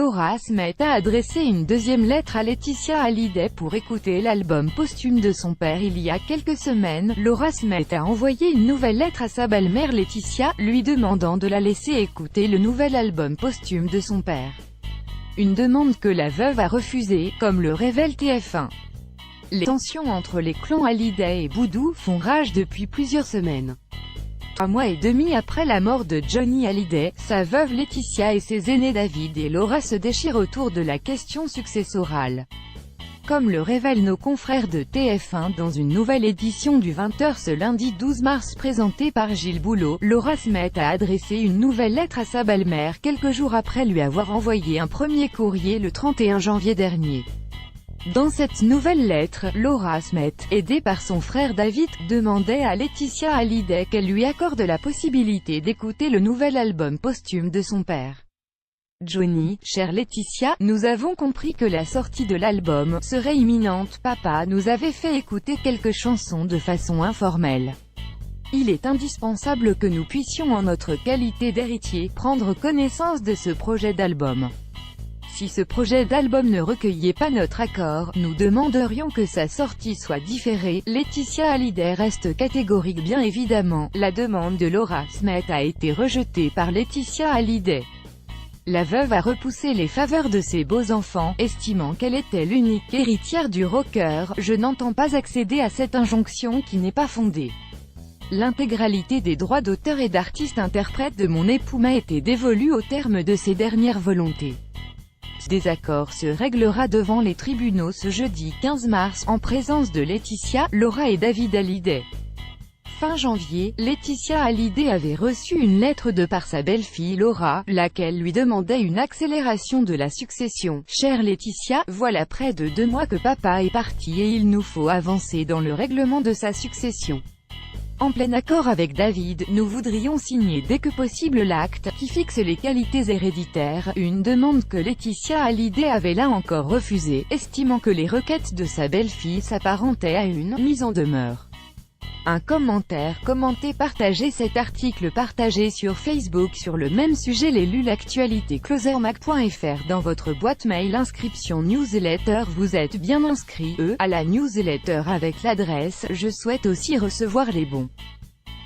Laura Smith a adressé une deuxième lettre à Laetitia Hallyday pour écouter l'album posthume de son père. Il y a quelques semaines, Laura Smith a envoyé une nouvelle lettre à sa belle-mère Laetitia, lui demandant de la laisser écouter le nouvel album posthume de son père. Une demande que la veuve a refusée, comme le révèle TF1. Les tensions entre les clans Hallyday et Boudou font rage depuis plusieurs semaines. 3 mois et demi après la mort de Johnny Hallyday, sa veuve Laetitia et ses aînés David et Laura se déchirent autour de la question successorale. Comme le révèlent nos confrères de TF1 dans une nouvelle édition du 20h ce lundi 12 mars présentée par Gilles Boulot, Laura Smith a adressé une nouvelle lettre à sa belle-mère quelques jours après lui avoir envoyé un premier courrier le 31 janvier dernier. Dans cette nouvelle lettre, Laura Smith, aidée par son frère David, demandait à Laetitia Hallyday qu'elle lui accorde la possibilité d'écouter le nouvel album posthume de son père. Johnny, chère Laetitia, nous avons compris que la sortie de l'album serait imminente. Papa nous avait fait écouter quelques chansons de façon informelle. Il est indispensable que nous puissions en notre qualité d'héritier, prendre connaissance de ce projet d'album. Si ce projet d'album ne recueillait pas notre accord, nous demanderions que sa sortie soit différée. Laetitia Hallyday reste catégorique. Bien évidemment, la demande de Laura Smith a été rejetée par Laetitia Hallyday. La veuve a repoussé les faveurs de ses beaux-enfants, estimant qu'elle était l'unique héritière du rocker. Je n'entends pas accéder à cette injonction qui n'est pas fondée. L'intégralité des droits d'auteur et d'artiste-interprète de mon époux m'a été dévolue au terme de ses dernières volontés. Ce désaccord se réglera devant les tribunaux ce jeudi 15 mars, en présence de Laetitia, Laura et David Hallyday. Fin janvier, Laetitia Hallyday avait reçu une lettre de par sa belle-fille Laura, laquelle lui demandait une accélération de la succession. Chère Laetitia, voilà près de 2 mois que papa est parti et il nous faut avancer dans le règlement de sa succession. En plein accord avec David, nous voudrions signer dès que possible l'acte qui fixe les qualités héréditaires, une demande que Laetitia Hallyday avait là encore refusée, estimant que les requêtes de sa belle-fille s'apparentaient à une mise en demeure. Un commentaire, commenté, partagé. Cet article partagé sur Facebook sur le même sujet. Les lu l'actualité closermag.fr dans votre boîte mail. Inscription newsletter. Vous êtes bien inscrit à la newsletter avec l'adresse. Je souhaite aussi recevoir les bons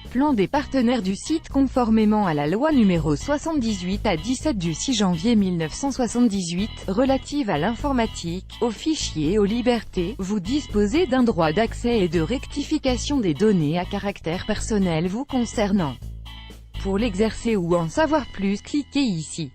plans des partenaires du site conformément à la loi numéro 78/17 du 6 janvier 1978, relative à l'informatique, aux fichiers et aux libertés. Vous disposez d'un droit d'accès et de rectification des données à caractère personnel vous concernant. Pour l'exercer ou en savoir plus, cliquez ici.